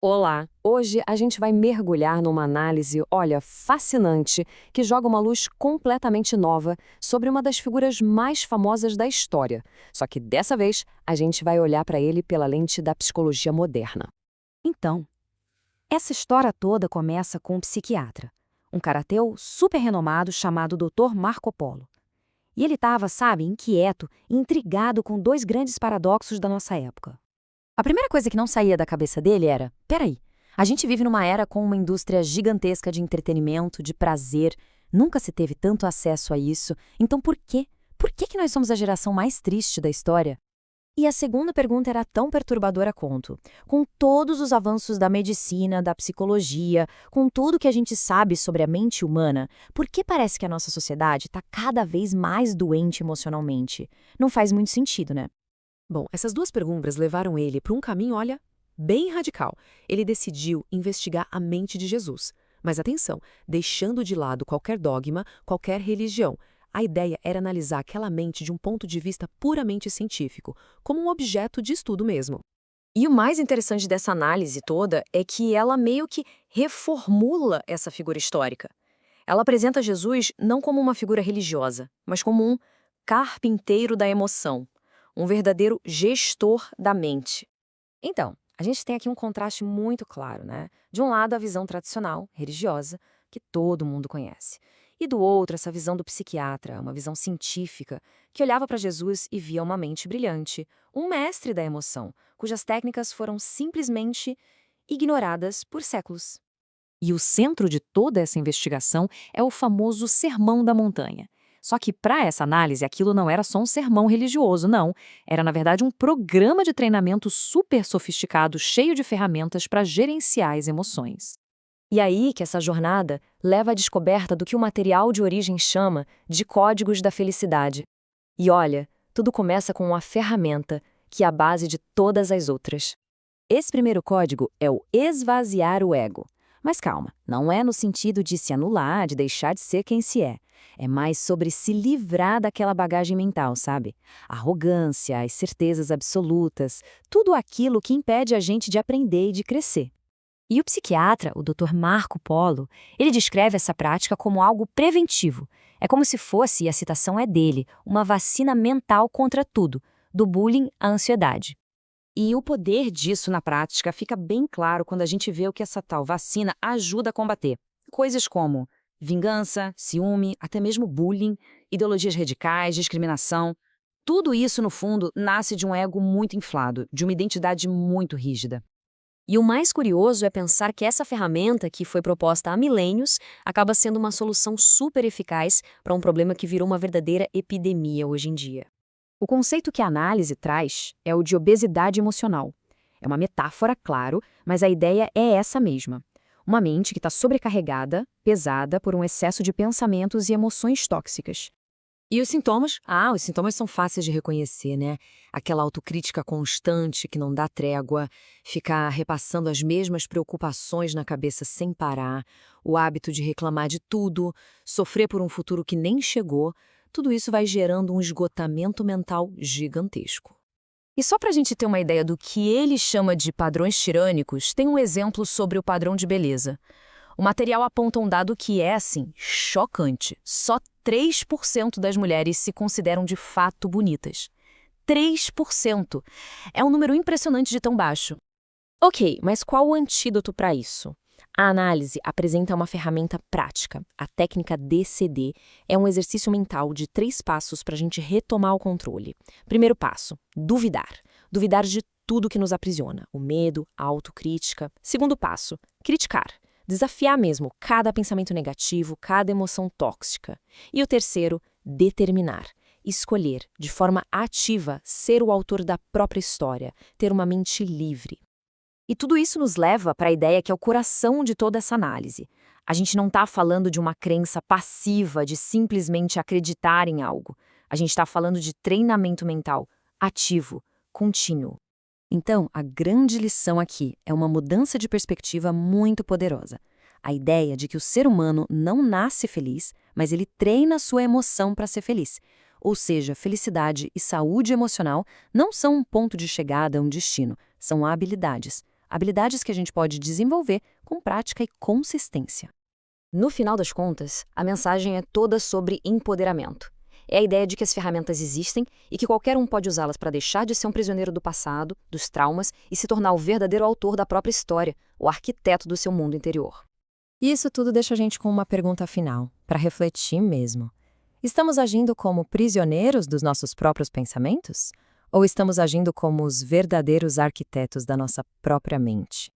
Olá! Hoje a gente vai mergulhar numa análise, olha, fascinante, que joga uma luz completamente nova sobre uma das figuras mais famosas da história. Só que dessa vez a gente vai olhar para ele pela lente da psicologia moderna. Então, essa história toda começa com um psiquiatra, um cara ateu super renomado chamado Dr. Marco Polo. E ele estava, sabe, inquieto e intrigado com dois grandes paradoxos da nossa época. A primeira coisa que não saía da cabeça dele era: peraí, a gente vive numa era com uma indústria gigantesca de entretenimento, de prazer, nunca se teve tanto acesso a isso, então por quê? Por que nós somos a geração mais triste da história? E a segunda pergunta era tão perturbadora quanto: com todos os avanços da medicina, da psicologia, com tudo que a gente sabe sobre a mente humana, por que parece que a nossa sociedade está cada vez mais doente emocionalmente? Não faz muito sentido, né? Bom, essas duas perguntas levaram ele para um caminho, olha, bem radical. Ele decidiu investigar a mente de Jesus. Mas atenção, deixando de lado qualquer dogma, qualquer religião. A ideia era analisar aquela mente de um ponto de vista puramente científico, como um objeto de estudo mesmo. E o mais interessante dessa análise toda é que ela meio que reformula essa figura histórica. Ela apresenta Jesus não como uma figura religiosa, mas como um carpinteiro da emoção, um verdadeiro gestor da mente. Então, a gente tem aqui um contraste muito claro, né? De um lado, a visão tradicional, religiosa, que todo mundo conhece. E do outro, essa visão do psiquiatra, uma visão científica, que olhava para Jesus e via uma mente brilhante, um mestre da emoção, cujas técnicas foram simplesmente ignoradas por séculos. E o centro de toda essa investigação é o famoso Sermão da Montanha. Só que, para essa análise, aquilo não era só um sermão religioso, não. Era, na verdade, um programa de treinamento super sofisticado, cheio de ferramentas para gerenciar as emoções. E aí que essa jornada leva à descoberta do que o material de origem chama de códigos da felicidade. E olha, tudo começa com uma ferramenta que é a base de todas as outras. Esse primeiro código é o esvaziar o ego. Mas calma, não é no sentido de se anular, de deixar de ser quem se é. É mais sobre se livrar daquela bagagem mental, sabe? A arrogância, as certezas absolutas, tudo aquilo que impede a gente de aprender e de crescer. E o psiquiatra, o Dr. Marco Polo, ele descreve essa prática como algo preventivo. É como se fosse, e a citação é dele, uma vacina mental contra tudo, do bullying à ansiedade. E o poder disso na prática fica bem claro quando a gente vê o que essa tal vacina ajuda a combater. Coisas como vingança, ciúme, até mesmo bullying, ideologias radicais, discriminação. Tudo isso, no fundo, nasce de um ego muito inflado, de uma identidade muito rígida. E o mais curioso é pensar que essa ferramenta, que foi proposta há milênios, acaba sendo uma solução super eficaz para um problema que virou uma verdadeira epidemia hoje em dia. O conceito que a análise traz é o de obesidade emocional. É uma metáfora, claro, mas a ideia é essa mesma. Uma mente que está sobrecarregada, pesada por um excesso de pensamentos e emoções tóxicas. E os sintomas? Ah, os sintomas são fáceis de reconhecer, né? Aquela autocrítica constante que não dá trégua, ficar repassando as mesmas preocupações na cabeça sem parar, o hábito de reclamar de tudo, sofrer por um futuro que nem chegou, tudo isso vai gerando um esgotamento mental gigantesco. E só para a gente ter uma ideia do que ele chama de padrões tirânicos, tem um exemplo sobre o padrão de beleza. O material aponta um dado que é, assim, chocante. Só 3% das mulheres se consideram de fato bonitas. 3%! É um número impressionante de tão baixo. Ok, mas qual o antídoto para isso? A análise apresenta uma ferramenta prática. A técnica DCD é um exercício mental de 3 passos para a gente retomar o controle. Primeiro passo, duvidar. Duvidar de tudo que nos aprisiona. O medo, a autocrítica. Segundo passo, criticar. Desafiar mesmo cada pensamento negativo, cada emoção tóxica. E o terceiro, determinar. Escolher, de forma ativa, ser o autor da própria história, ter uma mente livre. E tudo isso nos leva para a ideia que é o coração de toda essa análise. A gente não está falando de uma crença passiva, de simplesmente acreditar em algo. A gente está falando de treinamento mental ativo, contínuo. Então, a grande lição aqui é uma mudança de perspectiva muito poderosa. A ideia de que o ser humano não nasce feliz, mas ele treina sua emoção para ser feliz. Ou seja, felicidade e saúde emocional não são um ponto de chegada, um destino, são habilidades. habilidades que a gente pode desenvolver com prática e consistência. No final das contas, a mensagem é toda sobre empoderamento. É a ideia de que as ferramentas existem e que qualquer um pode usá-las para deixar de ser um prisioneiro do passado, dos traumas, e se tornar o verdadeiro autor da própria história, o arquiteto do seu mundo interior. E isso tudo deixa a gente com uma pergunta final, para refletir mesmo. Estamos agindo como prisioneiros dos nossos próprios pensamentos? Ou estamos agindo como os verdadeiros arquitetos da nossa própria mente?